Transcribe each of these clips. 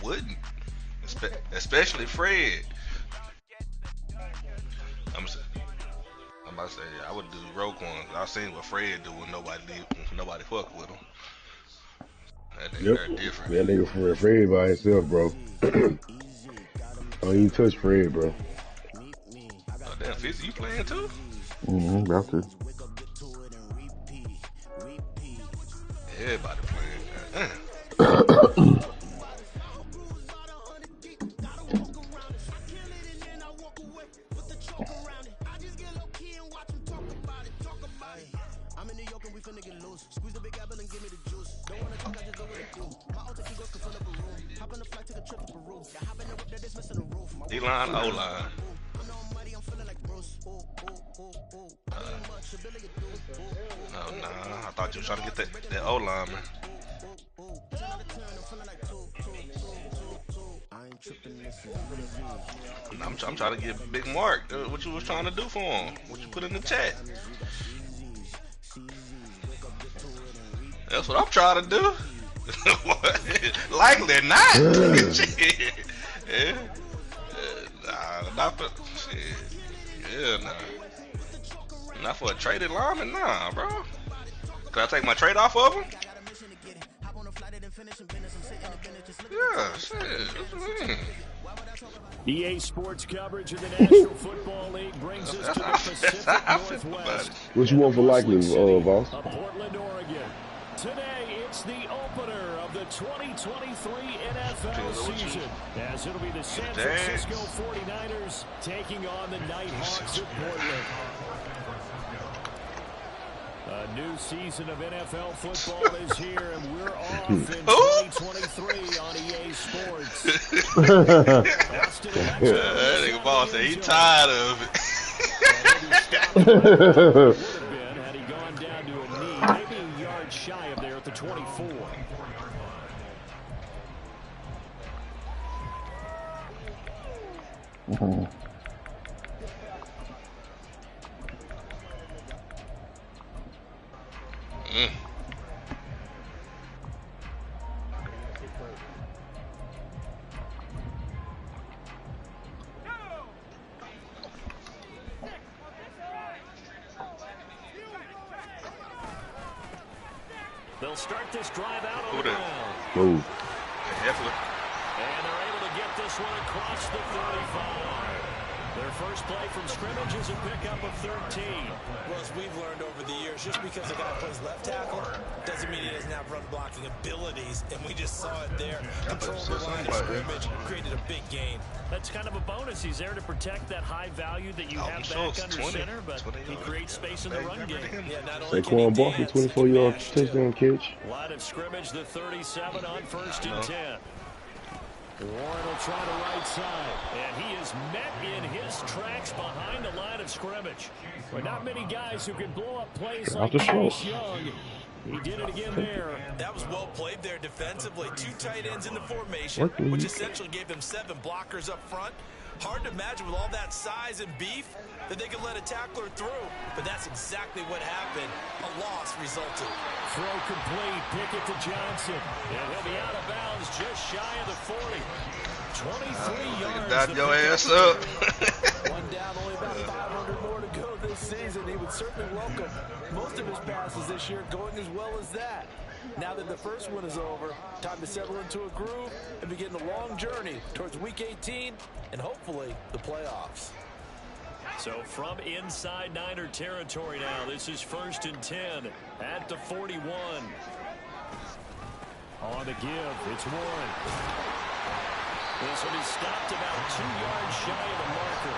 wouldn't, especially Fred. I'm, s- I'm about to say I would do Roquan. I seen what Fred do when nobody fuck with him. That nigga Yep. there different. That nigga Fred by himself, bro. I don't even touch Fred, bro. Oh damn, Fizzy, you playing too? About to. Everybody playing. Goddamn. D-line, O-line. Oh nah, I thought you were trying to get that O-line, man. I'm trying to get Big Mark. What you was trying to do for him? What you put in the chat? That's what I'm trying to do. Likely not. Shit. Yeah. Nah, not for shit. Yeah, nah. Not for a traded lineman, nah, bro. Can I take my trade off of him? Yeah, shit. What you mean? EA Sports coverage of the National Football League brings us to the Pacific Northwest. What you want for likely, Voss? Of Portland, Oregon. Today, it's the opener of the 2023 NFL season, as it'll be the San Francisco 49ers taking on the Nighthawks of Portland. A new season of NFL football is here, and we're off in 2023 on EA Sports. That nigga Ball said he tired of it. Would have been had he gone down to a knee, maybe a yard shy of there at the 24. They'll start this drive out on the ground. Move. Definitely. And they're able to get this one across the 35. Their first play from scrimmage is a pickup of 13. Well, as we've learned over the years, just because a guy plays left tackle doesn't mean he doesn't have run blocking abilities, and we just saw it there. Control the line of scrimmage, created a big gain. That's kind of a bonus. He's there to protect that high value that you have back under center, but he creates space in the run game. Yeah, not only Saquon Barkley, 24-yard touchdown catch. Line of scrimmage, the 37 on 1st and 10. Warren will try the right side, and he is met in his tracks behind the line of scrimmage. But not many guys who can blow up plays like Chase Young. He did it again there. That was well played there defensively. Two tight ends in the formation, which essentially gave them 7 blockers up front. Hard to imagine with all that size and beef that they could let a tackler through, but that's exactly what happened. A loss resulted. Throw complete, Pickett to Johnson, and he'll be out of bounds just shy of the 40. 23 yards. Dot your ass up. One down, only about 500 more to go this season. He would certainly welcome most of his passes this year going as well as that. Now that the first one is over, time to settle into a groove and begin the long journey towards Week 18 and hopefully the playoffs. So from inside Niner territory now, this is 1st and 10 at the 41. On the give, it's Warren. This one is stopped about 2 yards shy of the marker.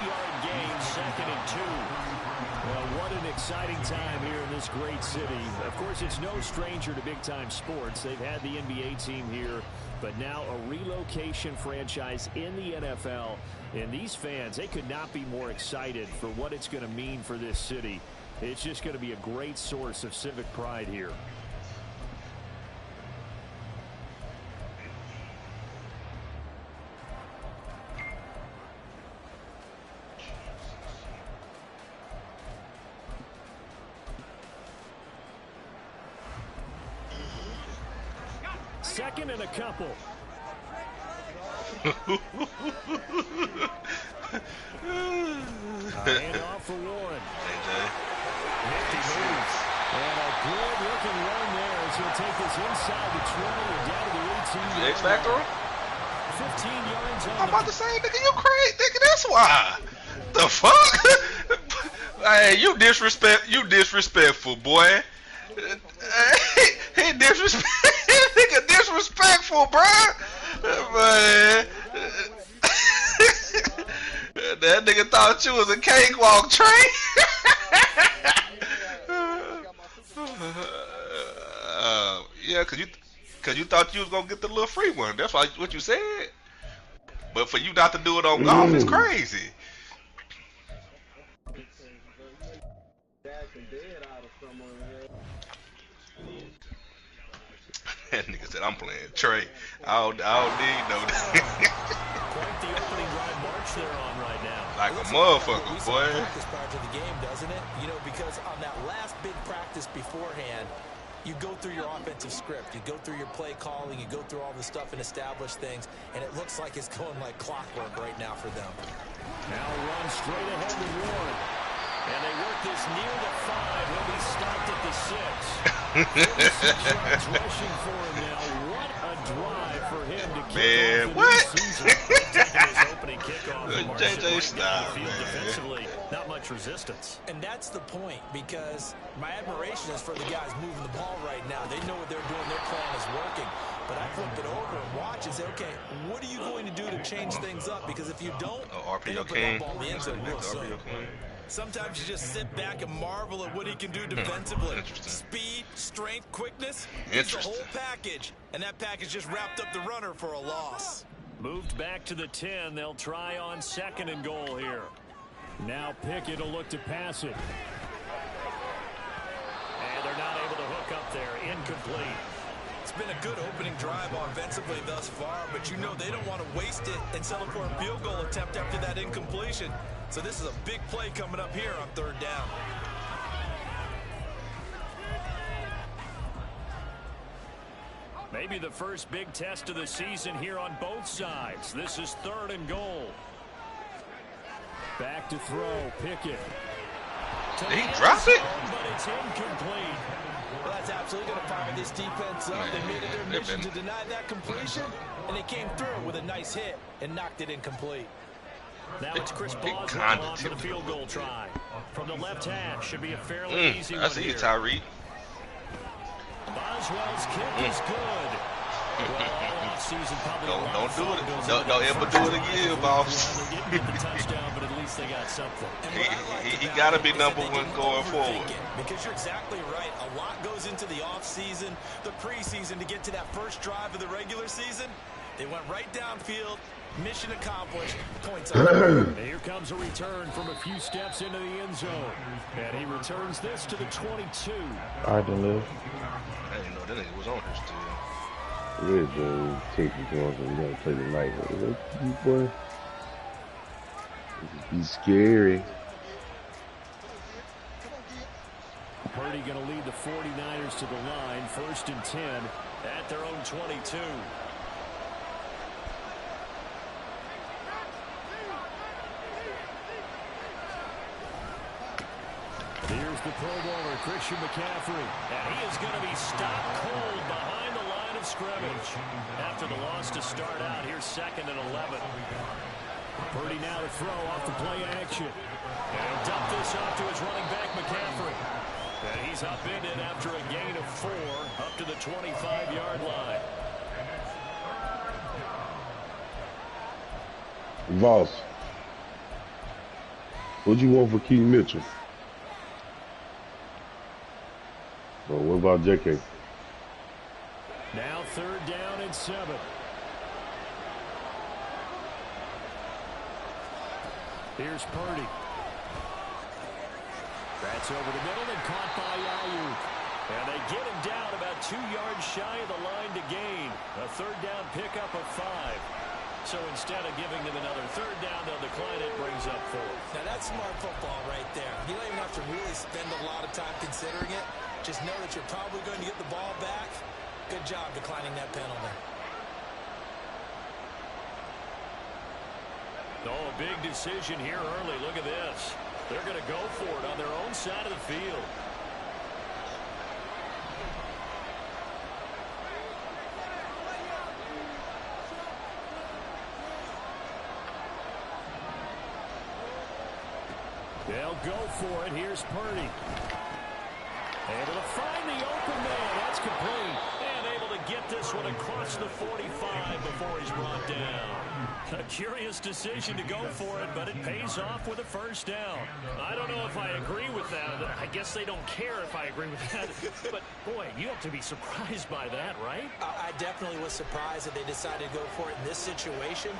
8-yard gain, 2nd and 2. Well, what an exciting time here in this great city. Of course, it's no stranger to big-time sports. They've had the NBA team here, but now a relocation franchise in the NFL. And these fans, they could not be more excited for what it's going to mean for this city. It's just going to be a great source of civic pride here. Second and a couple. Hand off for Warren. JJ. Nifty move. And a good-looking run there as he'll take this inside the 20 and down to the 18. X Factor? 15 yards on I'm about to say, nigga, you crazy, nigga. That's why. The fuck? Hey, you disrespectful, boy. He disrespectful. Nigga disrespectful, bruh. Man. That nigga thought you was a cakewalk train. Yeah, cause you thought you was gonna get the little free one. That's what you said. But for you not to do it on golf is crazy. That nigga said I'm playing Trey. I don't need no. Quite the opening drive march they're on right now. Like a motherfucker, boy. Practice prior to the game, doesn't it? You know, because on that last big practice beforehand, you go through your offensive script, you go through your play calling, you go through all the stuff and establish things, and it looks like it's going like clockwork right now for them. Now run straight ahead with Warren. And they work this near the 5. He'll be stopped at the 6. 46 yards rushing for him now. What a drive for him to kick Man, off what? the new season. Taking his opening kickoff and marching JJ right style, down the field man. defensively. Not much resistance. And that's the point, because my admiration is for the guys moving the ball right now. They know what they're doing. Their plan is working. But I flip it over and watch and say, okay, what are you going to do to change things up? Because if you don't, they RPO don't put King. that ball in the end zone real soon. Sometimes you just sit back and marvel at what he can do defensively. Speed, strength, quickness. It's the whole package. And that package just wrapped up the runner for a loss. Moved back to the 10. They'll try on 2nd and goal here. Now Pickett will look to pass it. And they're not able to hook up there. Incomplete. It's been a good opening drive offensively thus far, but you know they don't want to waste it and settle for a field goal attempt after that incompletion. So this is a big play coming up here on 3rd down. Maybe the first big test of the season here on both sides. This is 3rd and goal. Back to throw. Pickett. Did he drop it? But it's incomplete. Well, that's absolutely going to fire this defense up. They made it their mission to deny that completion, and they came through with a nice hit and knocked it incomplete. Now it's Chris Boswell on for the field goal try. From the left hash, should be a fairly easy one that's here. easy, Tyreek. Boswell's kick is good. Well, all offseason, probably Don't do it. Don't ever do it again, boss. They didn't get the touchdown, but at least they got something. He got to be number one going forward. Because you're exactly right. A lot goes into the offseason, the preseason to get to that first drive of the regular season. They went right downfield. Mission accomplished. Points on. Here comes a return from a few steps into the end zone. And he returns this to the 22. I don't know. I didn't know that nigga was on here still. We're the technical ones and we're gonna play tonight. Boy, this be scary. Purdy going to lead the 49ers to the line. 1st and 10 at their own 22. Here's the Pro Bowler, Christian McCaffrey. And he is going to be stopped cold behind the line of scrimmage. After the loss to start out, here's 2nd and 11. Purdy now to throw off the play action. And he'll dump this off to his running back, McCaffrey. And he's upended after a gain of 4 up to the 25-yard line. Voss, what'd you want for Keaton Mitchell? Well, what about JK? Now 3rd down and 7. Here's Purdy. That's over the middle and caught by Ayuk. And they get him down about 2 yards shy of the line to gain. A 3rd down pickup of 5. So instead of giving them another 3rd down, they'll decline it, brings up 4. Now that's smart football right there. You don't even have to really spend a lot of time considering it. Just know that you're probably going to get the ball back. Good job declining that penalty. Oh, a big decision here early. Look at this. They're going to go for it on their own side of the field. They'll go for it. Here's Purdy. Able to find the open man. That's complete. And able to get this one across the 45 before he's brought down. A curious decision to go for it, but it pays off with a first down. I don't know if I agree with that. I guess they don't care if I agree with that. But, boy, you have to be surprised by that, right? I definitely was surprised that they decided to go for it in this situation.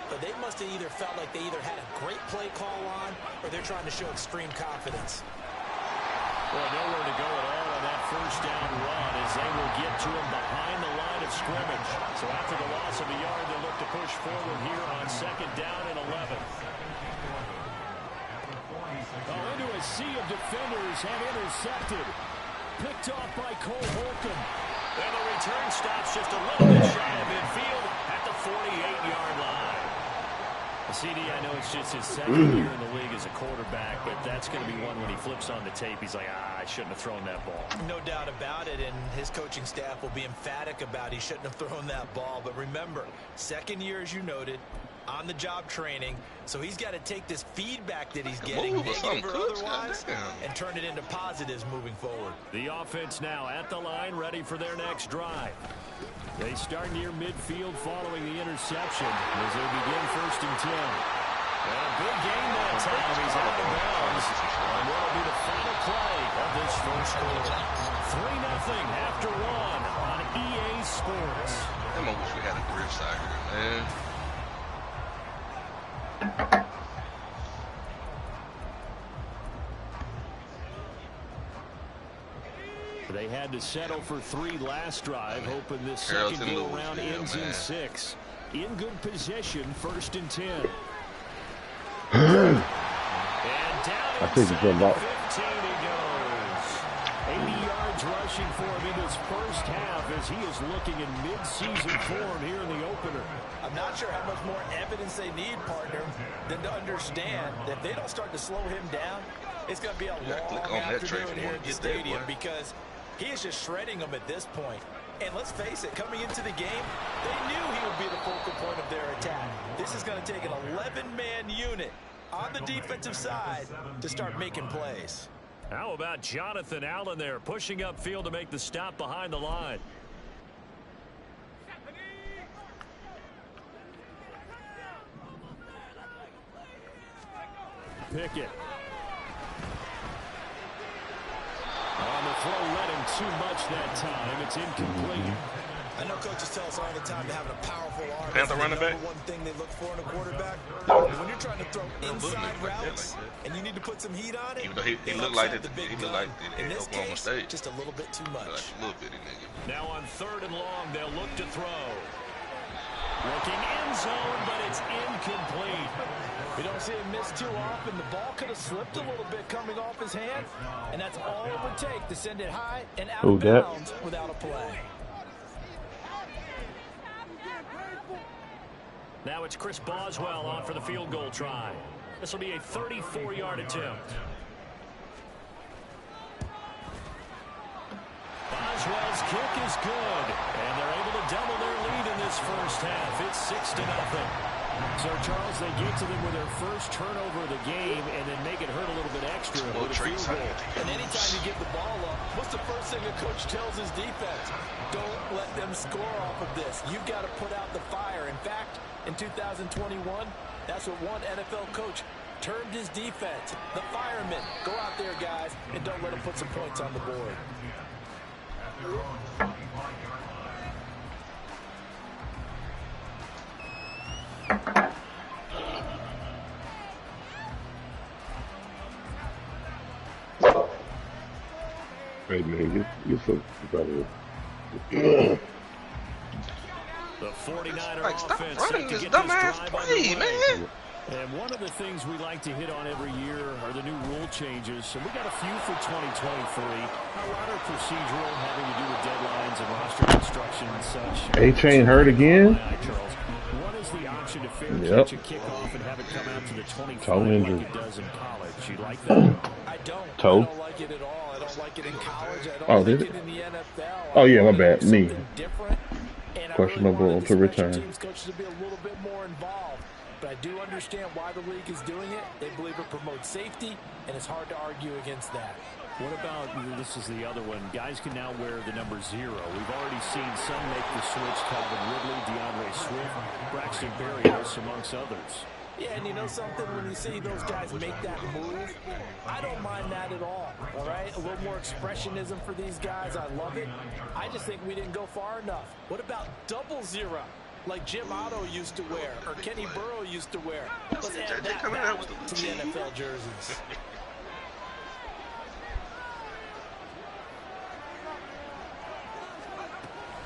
But they must have either felt like they either had a great play call on or they're trying to show extreme confidence. Well, nowhere to go at all on that first down run as they will get to him behind the line of scrimmage. So after the loss of a yard, they'll look to push forward here on second down and 11. Oh, into a sea of defenders and intercepted. Picked off by Cole Holcomb. And the return stops just a little bit shy of midfield at the 48-yard line. CD, I know it's just his second year in the league as a quarterback, but that's going to be one when he flips on the tape. He's like, I shouldn't have thrown that ball. No doubt about it, and his coaching staff will be emphatic about he shouldn't have thrown that ball. But remember, second year, as you noted, on-the-job training, so he's got to take this feedback that he's getting, negative or otherwise, and turn it into positives moving forward. The offense now at the line, ready for their next drive. They start near midfield following the interception as they begin 1st and 10. And a big game that time. He's out of bounds. And that'll be the final play of this first quarter. 3-0 after 1 on EA Sports. I wish we had a grip side here, man. They had to settle for 3 last drive, hoping this second go-around ends in 6. In good position, 1st and 10. And down inside the 15 he goes. 80 yards rushing for him in his first half as he is looking in mid-season form here in the opener. I'm not sure how much more evidence they need, partner, than to understand that if they don't start to slow him down, it's going to be a long afternoon here at the stadium because he is just shredding them at this point. And let's face it, coming into the game, they knew he would be the focal point of their attack. This is going to take an 11-man unit on the defensive side to start making plays. How about Jonathan Allen there, pushing upfield to make the stop behind the line? Pickett. On the throw, led him too much that time. It's incomplete. I know coaches tell us all the time that having a powerful arm Panther is the running back. #1 thing they look for in a quarterback. When you're trying to throw inside routes and you need to put some heat on it, even though he looked like it, he looked like in it this Oklahoma case, State. just a little bit too much. Like a little bitty nigga. Now on 3rd and long, they'll look to throw. Looking end zone, but it's incomplete. We don't see him miss too often. The ball could have slipped a little bit coming off his hand, and that's all it would take to send it high and out of bounds without a play. Now it's Chris Boswell on for the field goal try. This will be a 34-yard attempt. Boswell's kick is good, and they're able to double their lead in this first half. It's 6-0. So, Charles, they get to them with their first turnover of the game and then make it hurt a little bit extra with a field goal. And anytime you give the ball up, what's the first thing a coach tells his defense? Don't let them score off of this. You've got to put out the fire. In fact, in 2021, that's what one NFL coach termed his defense. The firemen. Go out there, guys, and don't let them put some points on the board. Hey man, you're so better. The 49er Like, stop offense running set to this get dumbass this drive play, underway. man. And one of the things we like to hit on every year are the new rule changes. And we got a few for 2023. A lot are procedural, having to do with deadlines and roster construction and such. A-Chain hurt again? Charles. One is the option to fair Yep. catch a kickoff and have it come out to the 25 Toe like injury. it does in college. You like that? I don't. Toe? I don't like it at all. I don't like it in college. I don't Oh, like did it it? in the NFL. Oh, yeah, I my wanted bad. to do Knee. something different, and I Questionable really wanted to the special return. teams coaches to be a little bit more involved. But I do understand why the league is doing it. They believe it promotes safety, and it's hard to argue against that. What about, this is the other one, guys can now wear the number 0. We've already seen some make the switch, Calvin Ridley, DeAndre Swift, Braxton Berrios, amongst others. Yeah, and you know something? When you see those guys make that move, I don't mind that at all right? A little more expressionism for these guys. I love it. I just think we didn't go far enough. What about 00, like Jim Otto used to wear, or Kenny Burrow used to wear? Let's add that back to the NFL jerseys.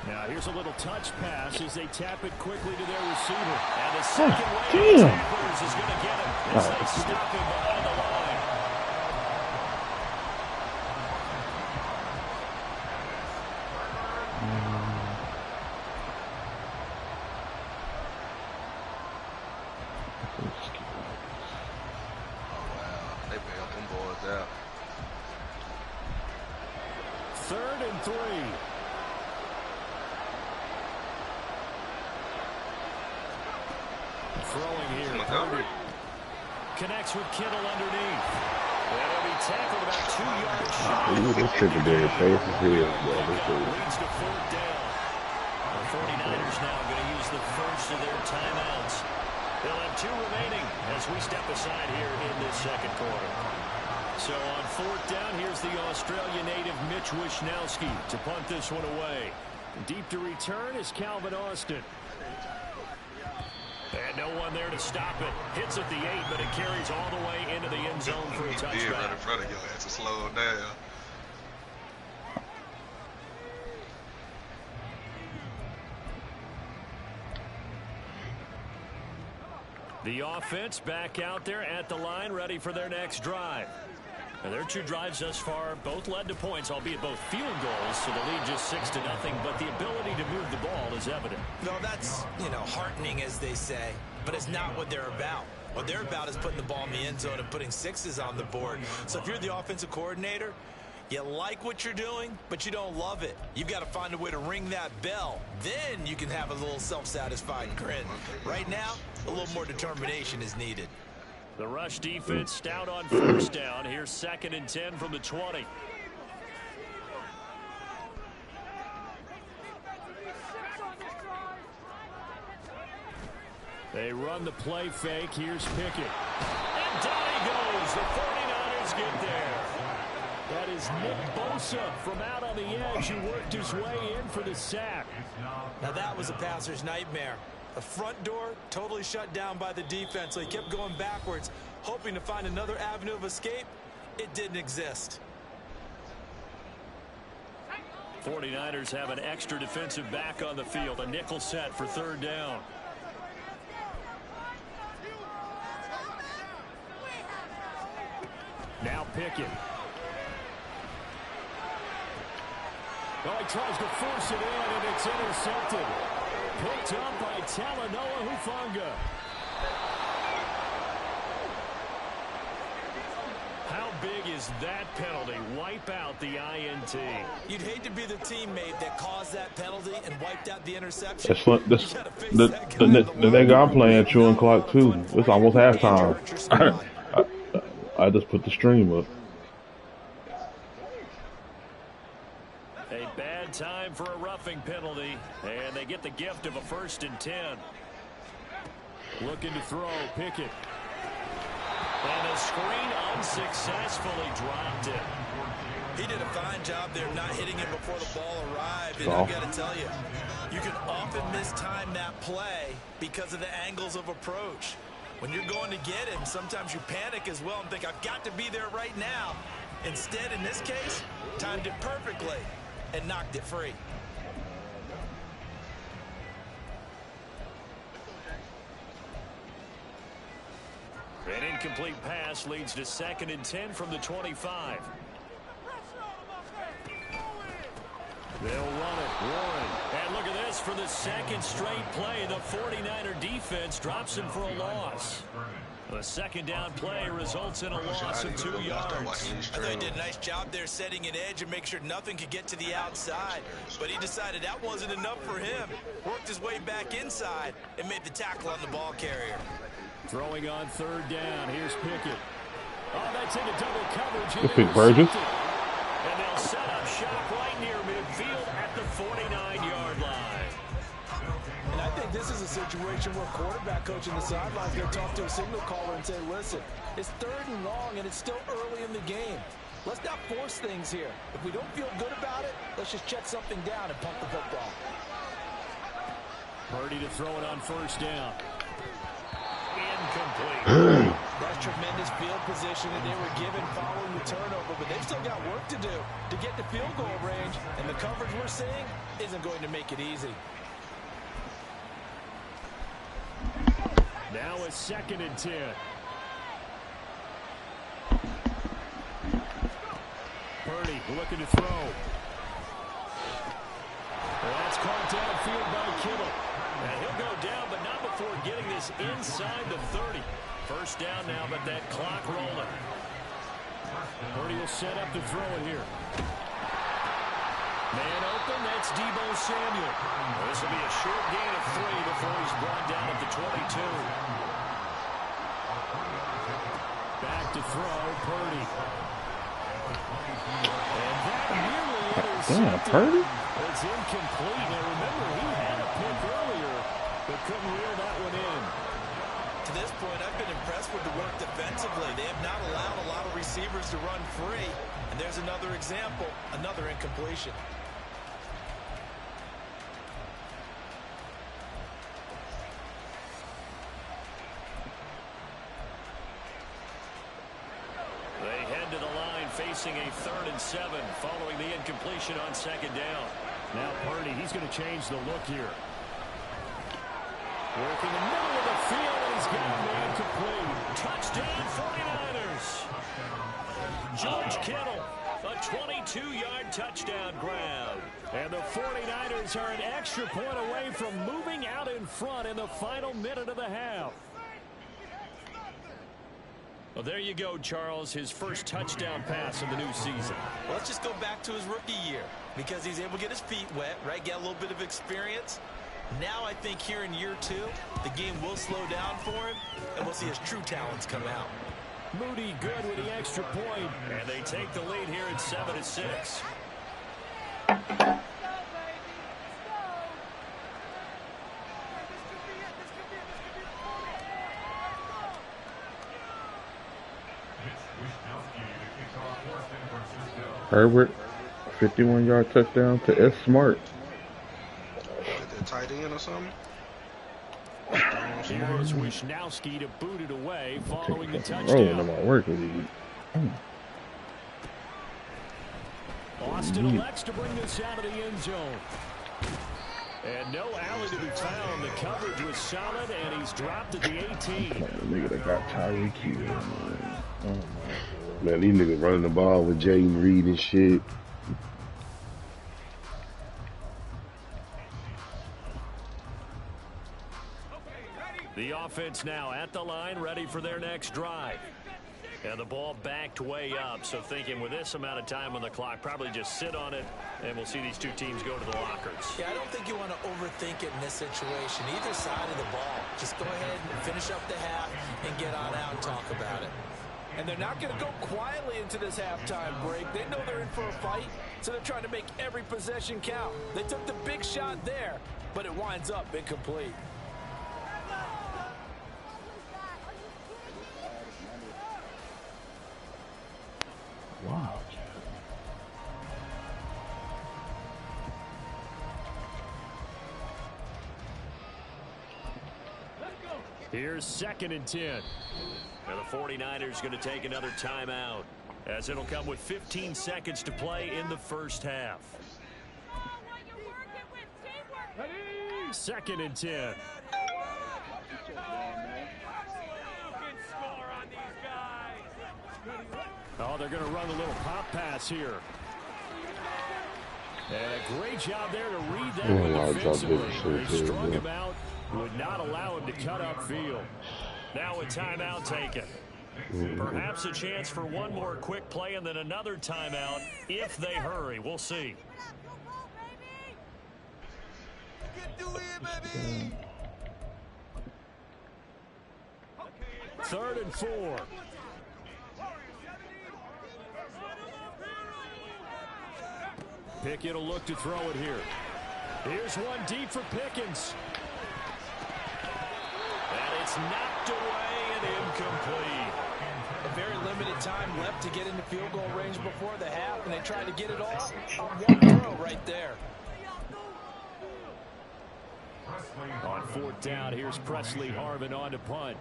Now here's a little touch pass as they tap it quickly to their receiver. And the second wave of tacklers is going to get him as they stop him behind the line. They bailed them boys out. 3rd and 3. Throwing here. Montgomery connects with Kittle underneath. And he'll be tackled about 2 yards shy. Ooh, this ticket there is fast as hell, bro. Leads to 4th down. The 49ers now going to use the first of their timeouts. They'll have 2 remaining as we step aside here in this second quarter. So on 4th down, here's the Australia native Mitch Wishnowski to punt this one away. Deep to return is Calvin Austin. And no one there to stop it. Hits at the 8, but it carries all the way into the end zone for a touchdown. He did right in front of your ass to slow it down. The offense back out there at the line, ready for their next drive. Now, their 2 drives thus far both led to points, albeit both field goals, so the lead just 6-0, but the ability to move the ball is evident. No, that's, heartening, as they say, but it's not what they're about. What they're about is putting the ball in the end zone and putting 6s on the board. So if you're the offensive coordinator, you like what you're doing, but you don't love it. You've got to find a way to ring that bell. Then you can have a little self-satisfied grin. Right now, a little more determination is needed. The rush defense stout on 1st down. Here's 2nd and 10 from the 20. They run the play fake. Here's Pickett. And down he goes. The 49ers get there. That is Nick Bosa from out on the edge who worked his way in for the sack. Now that was a passer's nightmare. The front door totally shut down by the defense, so he kept going backwards, hoping to find another avenue of escape. It didn't exist. 49ers have an extra defensive back on the field, a nickel set for 3rd down. Now Pickett. Oh, he tries to force it in, and it's intercepted. Picked up by Talanoa Hufanga. How big is that penalty? Wipe out the INT. You'd hate to be the teammate that caused that penalty and wiped out the interception. That's fun. The nigga I'm playing chewing clock too. It's almost halftime. I just put the stream up. A bad time for a roughing penalty, and they get the gift of a 1st and 10. Looking to throw, Pickett. And the screen unsuccessfully dropped it. He did a fine job there not hitting him before the ball arrived. And I've got to tell you, you can often mistime that play because of the angles of approach. When you're going to get him, sometimes you panic as well and think, I've got to be there right now. Instead, in this case, timed it perfectly and knocked it free. An incomplete pass leads to 2nd and 10 from the 25. They'll run it. Warren. And look at this. for the second straight play. The 49er defense drops him for a loss. The second down play results in a loss of 2 yards. I thought he did a nice job there setting an edge and make sure nothing could get to the outside. But he decided that wasn't enough for him. Worked his way back inside and made the tackle on the ball carrier. Throwing on third down. Here's Pickett. Oh, that's into double coverage. Good pick, Burgess. And they'll set up shop right near midfield at the 49-yard line. And I think this is a situation where quarterback coach in the sidelines going to talk to a signal caller and say, listen, it's 3rd and long and it's still early in the game. Let's not force things here. If we don't feel good about it, let's just check something down and pump the football. Purdy to throw it on first down. Incomplete. That's tremendous field position that they were given following the turnover, but they've still got work to do to get to field goal range, and the coverage we're seeing isn't going to make it easy. Now a 2nd and 10. Purdy looking to throw. That's caught downfield by Kittle. And he'll go down, but not before getting this inside the 30. First down now, but that clock rolling. Purdy will set up to throw it here. Man open, that's Deebo Samuel. This will be a short gain of 3 before he's brought down at the 22. Back to throw, Purdy. And that nearly intercepted. Purdy? It's incomplete. Now remember, he had a pick earlier, but couldn't reel that one in. To this point, I've been impressed with the work defensively. They have not allowed a lot of receivers to run free. And there's another example, another incompletion. They head to the line facing a 3rd and 7 following the incompletion on 2nd down. Now Purdy, he's going to change the look here. Working the middle of the field, and he's got a man complete. Touchdown 49ers. George Kittle, a 22-yard touchdown grab. And the 49ers are an extra point away from moving out in front in the final minute of the half. Well, there you go, Charles, his first touchdown pass of the new season. Well, let's just go back to his rookie year because he's able to get his feet wet, right? Get a little bit of experience. Now I think here in year 2, the game will slow down for him, and we'll see his true talents come out. Moody good with the extra point, and they take the lead here at 7-6. Herbert, 51-yard touchdown to S. Smart. The tight end or something? Here's Wisnowski to boot it away following the touchdown. Rolling them all work with you. Austin elects to bring this out of the end zone. And no alley to be found. The coverage was solid, and he's dropped at the 18. The nigga that got Tyreek Hill, man. Oh my God. Man, these niggas running the ball with Jaden Reed and shit. The offense now at the line, ready for their next drive. And the ball backed way up, so thinking with this amount of time on the clock, probably just sit on it, and we'll see these two teams go to the lockers. Yeah, I don't think you want to overthink it in this situation. Either side of the ball. Just go ahead and finish up the half and get on out and talk about it. And they're not going to go quietly into this halftime break. They know they're in for a fight, so they're trying to make every possession count. They took the big shot there, but it winds up incomplete. Wow. Here's 2nd and 10. And the 49ers going to take another timeout, as it'll come with 15 seconds to play in the first half. 2nd and 10. Oh, they're going to run a little pop pass here. And a great job there to read that one defensively. They strung him out, would not allow him to cut upfield. Now a timeout taken. Perhaps a chance for one more quick play and then another timeout if they hurry. We'll see. 3rd and 4. Pickett will look to throw it here. Here's one deep for Pickens. And it's knocked away and incomplete. A very limited time left to get into field goal range before the half, and they tried to get it all on one throw right there. On 4th down, here's Presley Harvin on to punt.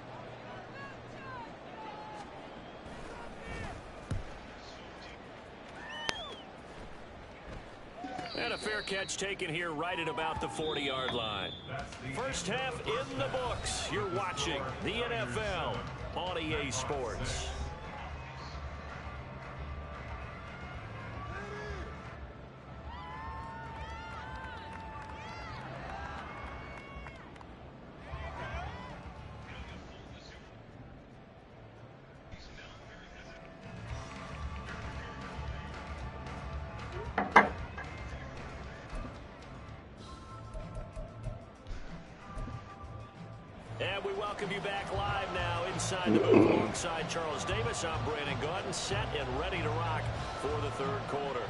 And a fair catch taken here right at about the 40-yard line. First half in the books. You're watching the NFL on EA Sports. And we welcome you back live now inside the booth alongside Charles Davis. I'm Brandon Gaudin, set and ready to rock for the 3rd quarter.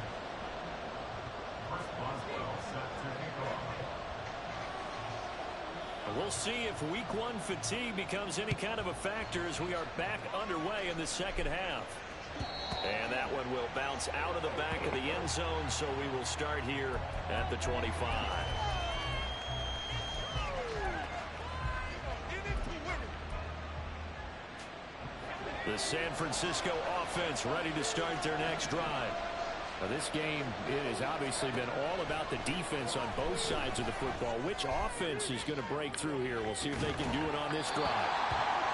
We'll see if week 1 fatigue becomes any kind of a factor as we are back underway in the 2nd half. And that one will bounce out of the back of the end zone, so we will start here at the 25. The San Francisco offense ready to start their next drive. Now this game, it has obviously been all about the defense on both sides of the football. Which offense is going to break through here? We'll see if they can do it on this drive.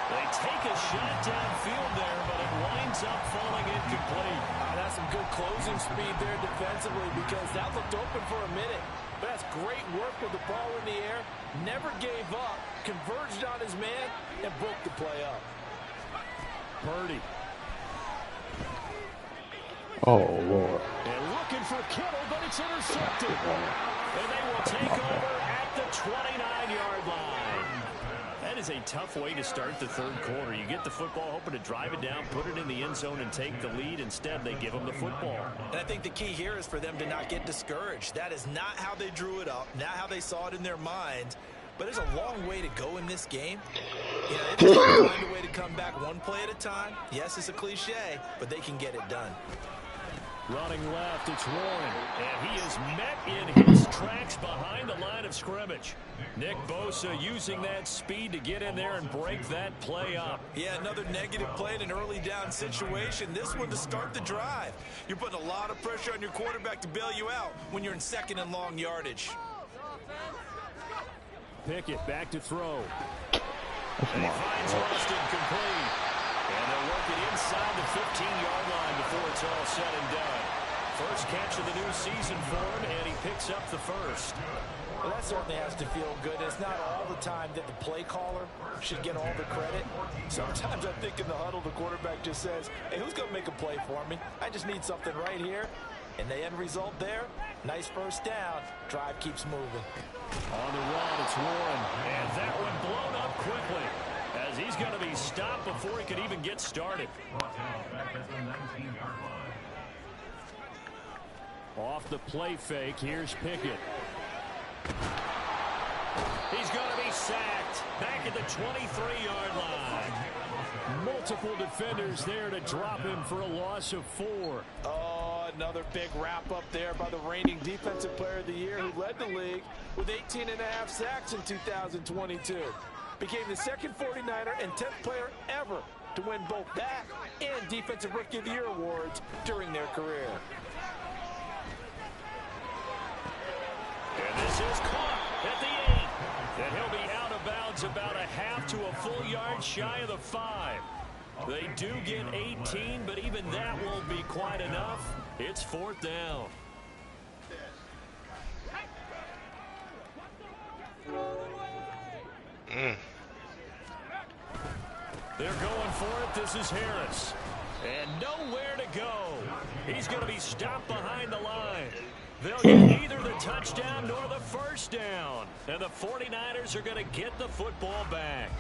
They take a shot downfield there, but it winds up falling incomplete. That's some good closing speed there defensively, because that looked open for a minute. But that's great work with the ball in the air. Never gave up, converged on his man, and broke the play up. Purdy. Oh, Lord. And looking for Kittle, but it's intercepted. And they will take over at the 29-yard line. That is a tough way to start the 3rd quarter. You get the football, hoping to drive it down, put it in the end zone, and take the lead. Instead, they give them the football. And I think the key here is for them to not get discouraged. That is not how they drew it up, not how they saw it in their minds. But there's a long way to go in this game. You know, they just have to find a way to come back one play at a time. Yes, it's a cliche, but they can get it done. Running left, it's Warren. And he is met in his tracks behind the line of scrimmage. Nick Bosa using that speed to get in there and break that play up. Yeah, another negative play in an early down situation. This one to start the drive. You're putting a lot of pressure on your quarterback to bail you out when you're in 2nd and long yardage. Pickett back to throw. And he finds Austin complete. And they'll work it inside the 15-yard line before it's all said and done. First catch of the new season for him, and he picks up the first. Well, that certainly has to feel good. It's not all the time that the play caller should get all the credit. Sometimes I think in the huddle, the quarterback just says, hey, who's going to make a play for me? I just need something right here. And the end result there, nice first down. Drive keeps moving. On the run, it's Warren. And that one blown up quickly, as he's going to be stopped before he could even get started. Off the play fake, here's Pickett. He's going to be sacked back at the 23-yard line. Multiple defenders there to drop him for a loss of 4. Oh, another big wrap-up there by the reigning Defensive Player of the Year, who led the league with 18.5 sacks in 2022. Became the second 49er and 10th player ever to win both that and Defensive Rookie of the Year awards during their career. And this is caught at the 8. And he'll be out of bounds about a half to a full yard shy of the 5. They do get 18, but even that won't be quite enough. It's 4th down. They're going for it. This is Harris. And nowhere to go. He's going to be stopped behind the line. They'll get neither the touchdown nor the first down. And the 49ers are going to get the football back.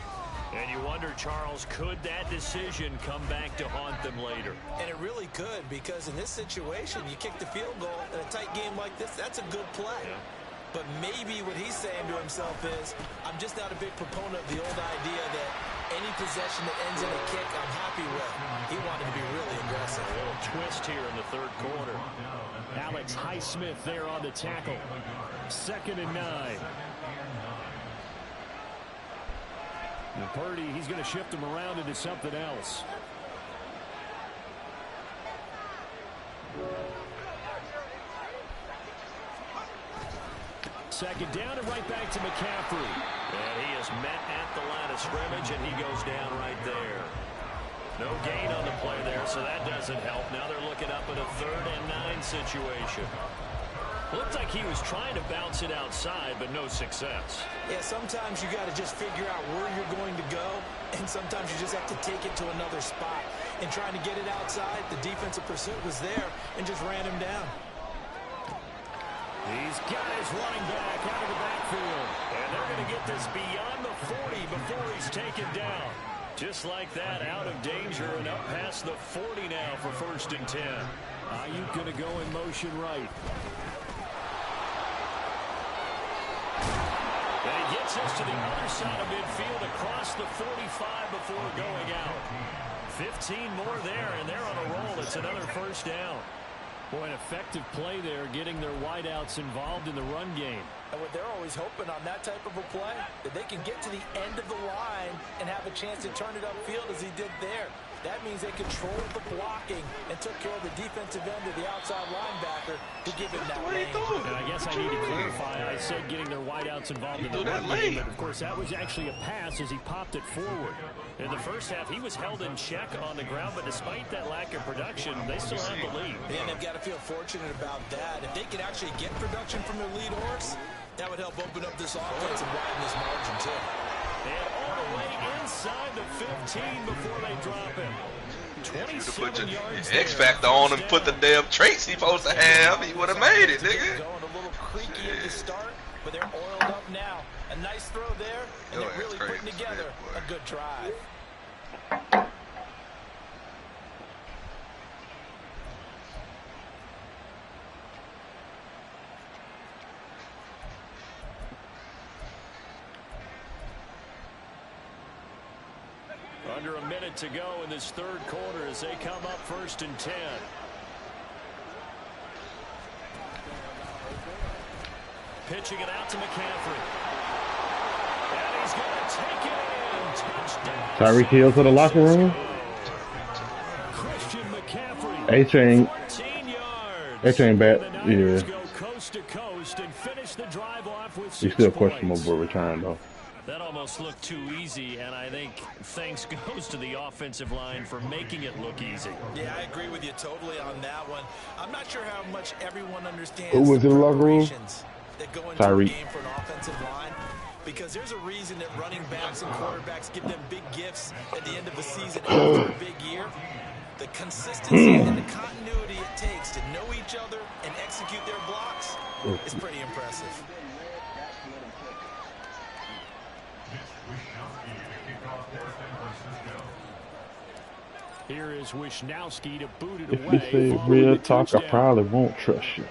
And you wonder, Charles, could that decision come back to haunt them later? And it really could, because in this situation, you kick the field goal in a tight game like this, that's a good play. Yeah. But maybe what he's saying to himself is, I'm just not a big proponent of the old idea that any possession that ends in a kick I'm happy with. He wanted to be really aggressive. A little twist here in the third quarter. Alex Highsmith there on the tackle. 2nd and 9. And Purdy, he's going to shift him around into something else. Second down and right back to McCaffrey. And he is met at the line of scrimmage, and he goes down right there. No gain on the play there, so that doesn't help. Now they're looking up at a 3rd and 9 situation. Looked like he was trying to bounce it outside, but no success. Yeah, sometimes you got to just figure out where you're going to go, and sometimes you just have to take it to another spot. And trying to get it outside, the defensive pursuit was there and just ran him down. These guys running back out of the backfield. And they're going to get this beyond the 40 before he's taken down. Just like that, out of danger and up past the 40 now for 1st and 10. Ayuk going to go in motion right. And he gets us to the other side of midfield across the 45 before going out. 15 more there, and they're on a roll. It's another 1st down. Boy, an effective play there, getting their wideouts involved in the run game. And what they're always hoping on that type of a play, that they can get to the end of the line and have a chance to turn it upfield as he did there. That means they controlled the blocking and took care of the defensive end of the outside linebacker to give him that lane. And I guess I need to clarify, I said getting their wideouts involved in the run game, but of course that was actually a pass as he popped it forward. In the first half, he was held in check on the ground, but despite that lack of production, they still have the lead. And they've got to feel fortunate about that. If they could actually get production from their lead horse, that would help open up this offense and widen this margin too. And all the way inside the 15 before they drop him. 27 yards. X Factor on him, put the damn traits he supposed to have, he would have made it, nigga. Going a little creaky at the start, but they're oiled up now. A nice throw there, and they're really putting together a good drive. Under a minute to go in this third quarter as they come up 1st and 10. Pitching it out to McCaffrey. And he's going to take it in. Touchdown. Tyreek Hill to the locker room. Christian McCaffrey. H ain't bad. Yeah. Go coast to coast and finish the drive off with 6 He's still points. questionable for return though. That almost looked too easy, and I think thanks goes to the offensive line for making it look easy. Yeah, I agree with you totally on that one. I'm not sure how much everyone understands Who was the in the locker room? preparations that go into a game for an offensive line. Because there's a reason that running backs and quarterbacks give them big gifts at the end of the season after a big year. The consistency and the continuity it takes to know each other and execute their blocks is pretty impressive. Here is Wisnowski to boot it If you away. say following real the talk, I touchdown. probably won't trust you.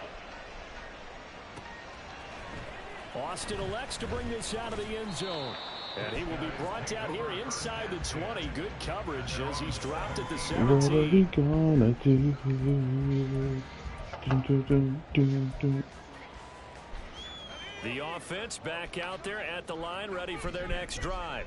Austin elects to bring this out of the end zone. And he will be brought down here inside the 20. Good coverage as he's dropped at the What are we 17. gonna do? Dun, dun, dun, dun, dun. The offense back out there at the line, ready for their next drive.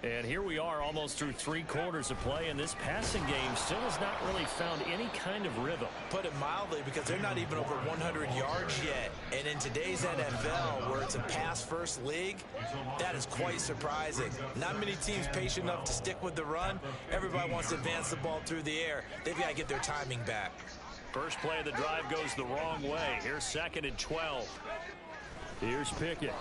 And here we are almost through 3 quarters of play, and this passing game still has not really found any kind of rhythm. Put it mildly, because they're not even over 100 yards yet. And in today's NFL, where it's a pass-first league, that is quite surprising. Not many teams patient enough to stick with the run. Everybody wants to advance the ball through the air. They've got to get their timing back. First play of the drive goes the wrong way. Here's 2nd and 12. Here's Pickett.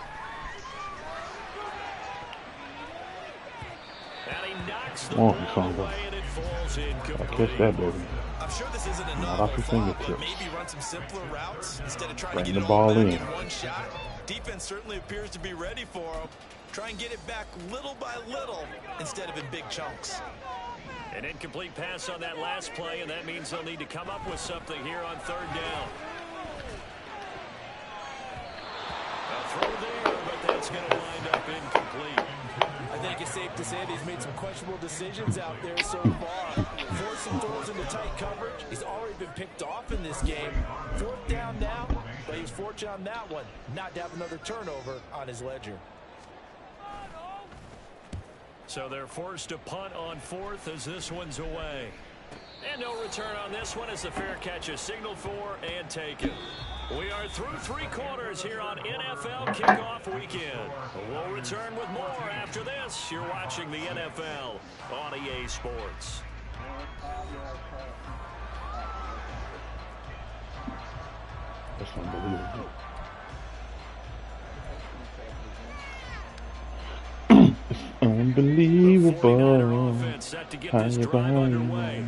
And he knocks the Come on, ball Samba. away, and it falls I incomplete. catch that, baby. I'm sure this isn't a Not novel off your thought, but fingertips. maybe run some simpler routes instead of trying Bring to the get it all ball back in. in one shot. Defense certainly appears to be ready for him. Try and get it back little by little instead of in big chunks. An incomplete pass on that last play, and that means they'll need to come up with something here on third down. A throw there, but that's going to wind up incomplete. I think it's safe to say that he's made some questionable decisions out there so far. Forcing throws into tight coverage. He's already been picked off in this game. Fourth down now, but he was fortunate on that one not to have another turnover on his ledger. So they're forced to punt on fourth as this one's away. And no return on this one as the fair catch is signaled for and taken. We are through three quarters here on NFL Kickoff Weekend. We'll return with more after this. You're watching the NFL on EA Sports. That's unbelievable. Unbelievable. Offense set to get this drive underway.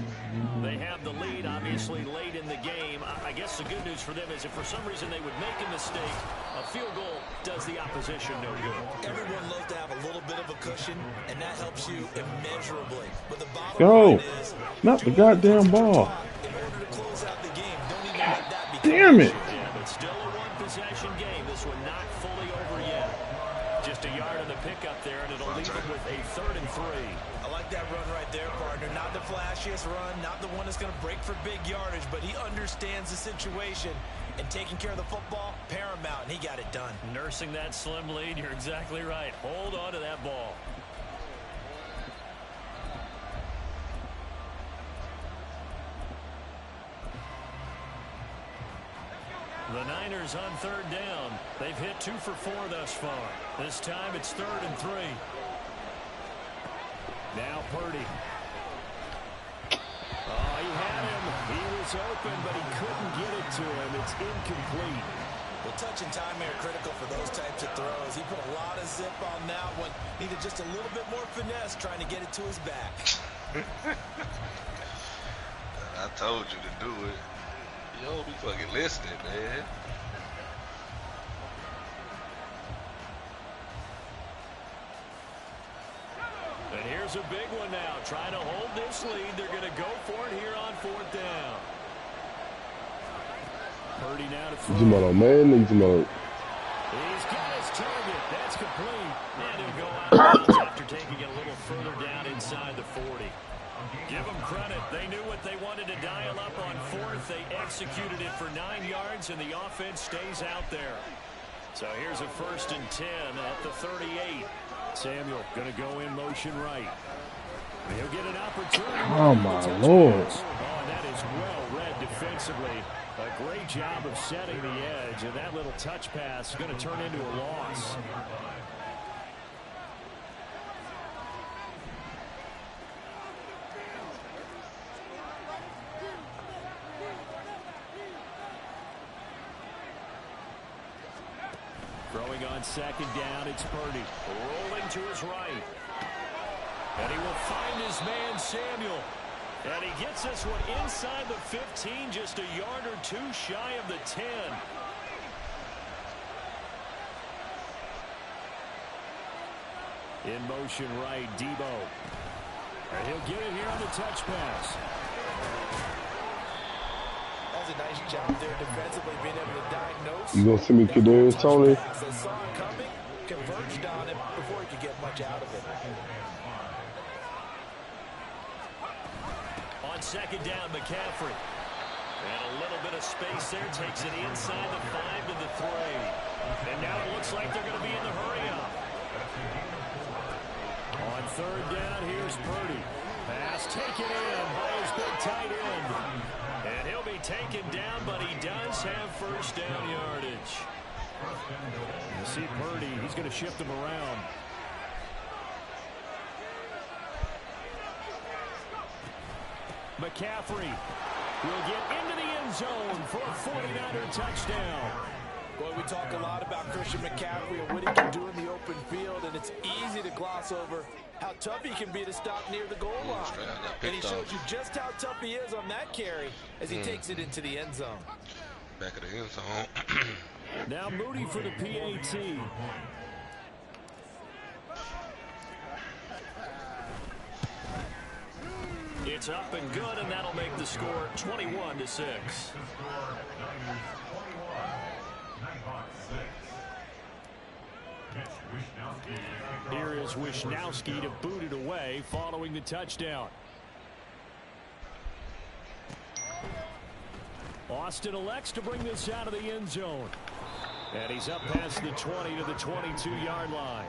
They have the lead, obviously, late in the game. I guess the good news for them is if for some reason they would make a mistake, a field goal does the opposition no good. Everyone loves to have a little bit of a cushion, and that helps you immeasurably. But the bottom Go. line is, Not the goddamn ball. in order to close out the game, don't even let that become Damn an it. issue. Yeah, but still a one-possession game. This one not fully over yet. Just a yard on the pickup there, and it'll leave it with a 3rd and 3. I like that run right there, partner. Not the flashiest run, not the one that's going to break for big yardage, but he understands the situation, and taking care of the football, paramount, and he got it done. Nursing that slim lead, you're exactly right. Hold on to that ball. The Niners on 3rd down. They've hit 2 for 4 thus far. This time it's 3rd and 3. Now Purdy. Oh, he had him. He was open, but he couldn't get it to him. It's incomplete. Well, touch and time are critical for those types of throws. He put a lot of zip on that one. Needed just a little bit more finesse trying to get it to his back. I told you to do it. You don't be fucking listening, man. And here's a big one now. Trying to hold this lead. They're going to go for it here on 4th down. Purdy now to throw. He's got his target. That's complete. And he'll go out of bounds after taking it a little further down inside the 40. Give them credit. They knew what they wanted to dial up on 4th. They executed it for 9 yards, and the offense stays out there. So here's a 1st and 10 at the 38. Samuel going to go in motion right. He'll get an opportunity. Oh, my Lord. Oh, and that is well read defensively. A great job of setting the edge, and that little touch pass is going to turn into a loss. Throwing on 2nd down, it's Purdy. Rolling to his right. And he will find his man, Samuel. And he gets this one inside the 15, just a yard or 2 shy of the 10. In motion right, Debo. And he'll get it here on the touch pass. That's a nice job there defensively, being able to diagnose. You gonna send me Kadarius Toney? They saw it coming, converged on it before he could get much out of it. On 2nd down, McCaffrey. And a little bit of space there. Takes it inside the 5 to the 3. And now it looks like they're going to be in the hurry-up. On 3rd down, here's Purdy. Pass taken in by his big tight end. And he'll be taken down, but he does have 1st down yardage. You see Purdy, he's going to shift him around. McCaffrey will get into the end zone for a 49er touchdown. Boy, we talk a lot about Christian McCaffrey and what he can do in the open field, and it's easy to gloss over how tough he can be to stop near the goal line. And he shows you just how tough he is on that carry as he takes it into the end zone. Back of the end zone. Now Moody for the PAT. It's up and good, and that'll make the score 21-6. Here is Wishnowski to boot it away following the touchdown. Austin elects to bring this out of the end zone. And he's up past the 20 to the 22-yard line.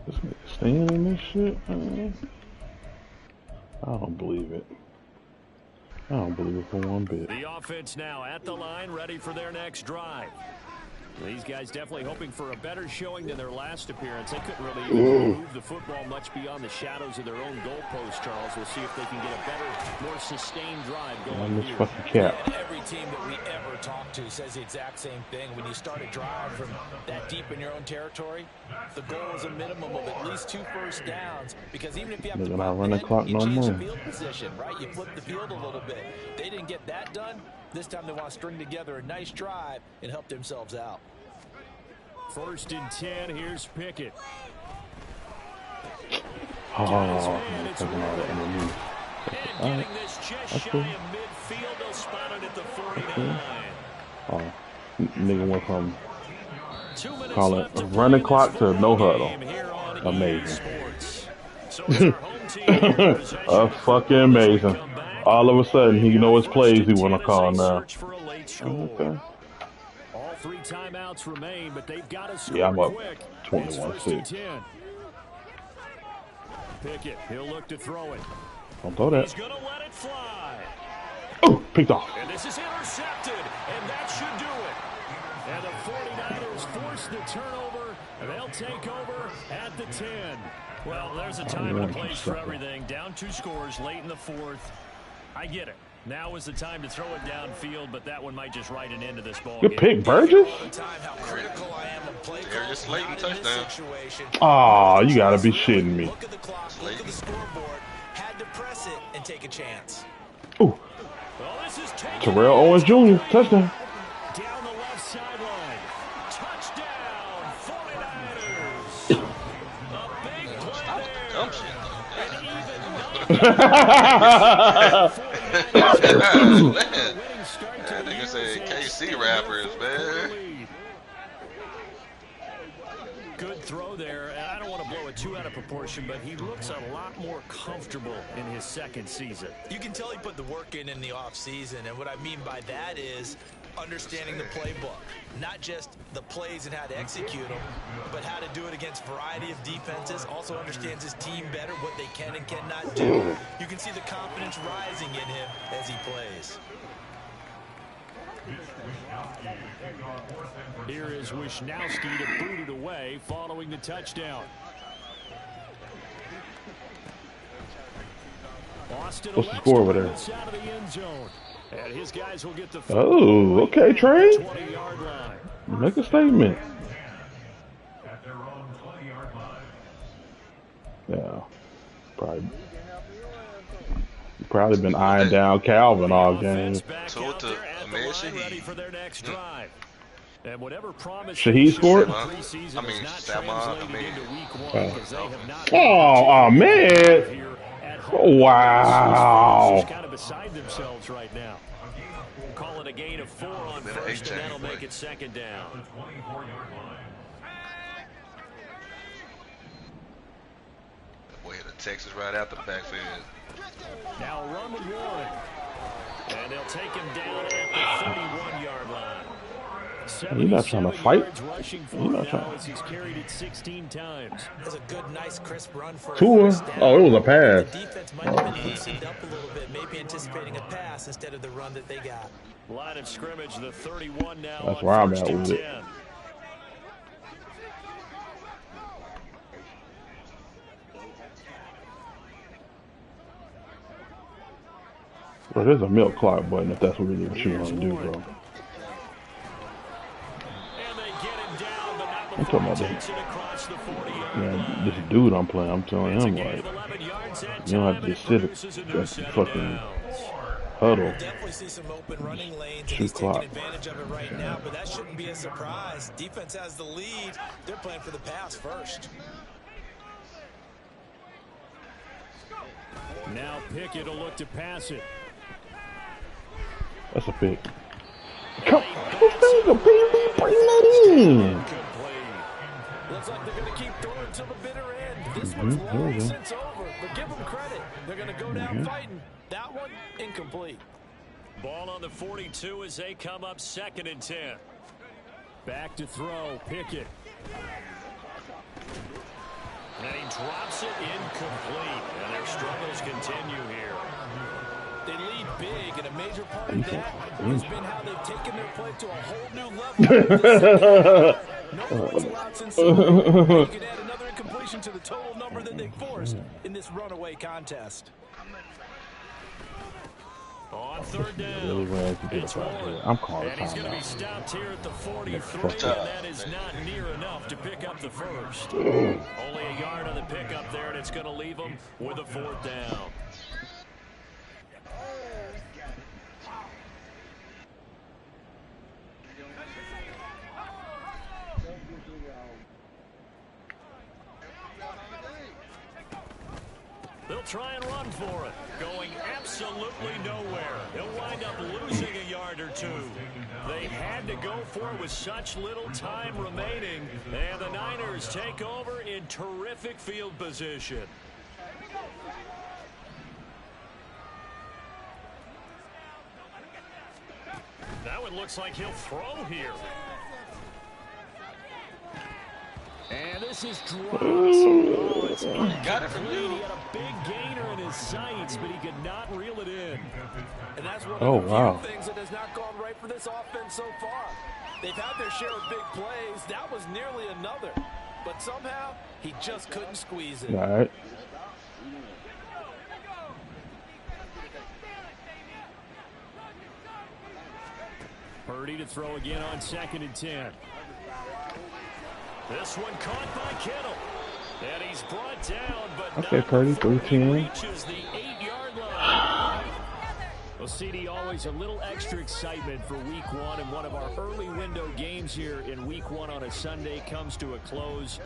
This nigga staying in this shit, man. I don't believe it. I don't believe it for one bit. The offense now at the line, ready for their next drive. These guys definitely hoping for a better showing than their last appearance. They couldn't really even move the football much beyond the shadows of their own goalpost, Charles. We'll see if they can get a better, more sustained drive going here. Fucking cap. And every team that we ever talk to says the exact same thing. When you start a drive from that deep in your own territory, the goal is a minimum of at least 2 first downs. Because even if you have to not run the clock you no change more. the field position, right? You flip the field a little bit. They didn't get that done. This time they want to string together a nice drive and help themselves out. 1st and 10, here's Pickett. Oh, Man, it's taking all that underneath. And getting this just shy of midfield, they'll spot it at the 49. Oh, nigga went from 2 minutes call it left a to running play clock this to no football huddle. game here on EA Amazing. Sports. So it's our home team here in possession. Fucking amazing. All of a sudden, he know his plays he want to call now. Search for a late score. Okay. All 3 timeouts remain, but they've got to score Yeah, I'm up quick. 21-6. Pickett, he'll look to throw it. Don't throw that. He's going to let it fly. Oh, picked off. And this is intercepted, and that should do it. And the 49ers force the turnover, and they'll take over at the 10. Well, there's a time and a place for everything. Down 2 scores late in the 4th. I get it. Now is the time to throw it downfield, but that one might just write an end to this ball Good game. pick, Burgess. There, just Slayton touchdown. Oh, you gotta be shitting me. Look at the clock, look at the scoreboard. Had to press it and take a chance. Ooh. Well, this is Terrell Owens Jr. touchdown. down the left sideline. Touchdown, 49ers. A big play there. Dumb shit, that nigga said KC rappers, man. Good throw there, and I don't want to blow it too out of proportion, but he looks a lot more comfortable in his 2nd season. You can tell he put the work in the offseason, and what I mean by that is understanding the playbook. Not just the plays and how to execute them, but how to do it against a variety of defenses. Also understands his team better, what they can and cannot do. You can see the confidence rising in him as he plays. Here is Wishnowski to boot it away following the touchdown. Austin What's the score over there? out of the end zone. And his guys will get the Oh, okay, Trey. 20-yard line. Make a statement. Yeah, probably been eyeing down Calvin all game. So to Ahmed Shaheed. For their next drive. And whatever promise Shaheed scored? I mean, Sama, Oh, man. Wow. Kind of beside themselves right now. Call it a gain of 4 on first, and that'll make it 2nd down. Boy hit a Texas right out the backfield. Now run with Warren. And they'll take him down at the 31-yard line. You're not trying to fight. You're not trying. He's carried it 16 times. That's a good, nice, crisp run for Tua. a first down. Oh, it was a pass. The defense might have been loosened up a little bit, maybe anticipating a pass instead of the run that they got. Line of scrimmage, the 31 now. That's where I'm at 1st and with 10. it. Bro, there's a milk clock button if that's really what you want to do, bro. I'm talking about this, man, this dude I'm playing. I'm telling him, like, you don't have to just sit at the fucking huddle. Definitely see some open running lanes, and Shoot he's taking clock. advantage of it right now, but that shouldn't be a surprise. Defense has the lead. They're playing for the pass first. Now Pickett will look to pass it. That's a pick. Come on, baby, bring that in. Looks like they're going to keep throwing until the bitter end. This one's long since over, but give them credit. They're going to go down fighting. That one, incomplete. Ball on the 42 as they come up 2nd and 10. Back to throw, Pickett. And he drops it incomplete. And their struggles continue here. They lead big, and a major part of that has been how they've taken their play to a whole new level. No points allowed since you can add another incompletion to the total number that they forced in this runaway contest. On 3rd down, it's Warren. I'm calling and he's going to be timeout. stopped here at the 43, and that is not near enough to pick up the first. Only a yard on the pickup there, and it's going to leave him with a 4th down. They'll try and run for it. Going absolutely nowhere. He'll wind up losing a yard or two. They had to go for it with such little time remaining. And the Niners take over in terrific field position. Now it looks like he'll throw here. And this is dropped. Oh, it's Got it from you. He had a big gainer in his sights, but he could not reel it in. And that's one Oh, of the wow. few things that has not gone right for this offense so far. They've had their share of big plays. That was nearly another. But somehow, he just couldn't squeeze it. All right. Purdy to throw again on 2nd and 10. This one caught by Kittle. And he's brought down, but Okay, not Purdy, before he 13. reaches the 8-yard line. Well, CD, always a little extra excitement for Week 1, and one of our early window games here in Week 1 on a Sunday comes to a close.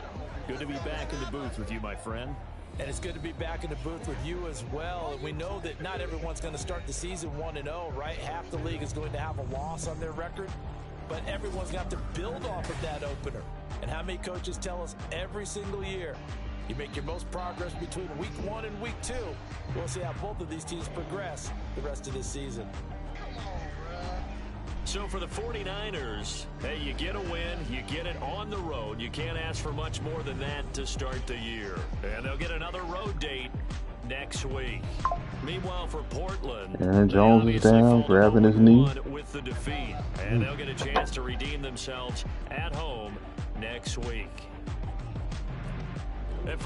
Good to be back in the booth with you, my friend. And it's good to be back in the booth with you as well. And we know that not everyone's going to start the season 1-0, right? Half the league is going to have a loss on their record. But everyone's going to have to build off of that opener. And how many coaches tell us every single year, you make your most progress between Week 1 and Week 2. We'll see how both of these teams progress the rest of this season. So for the 49ers, hey, you get a win, you get it on the road. You can't ask for much more than that to start the year. And they'll get another road date next week. Meanwhile, for Portland, Aaron Jones is down, grabbing his knee. With the defeat, and they'll get a chance to redeem themselves at home next week. And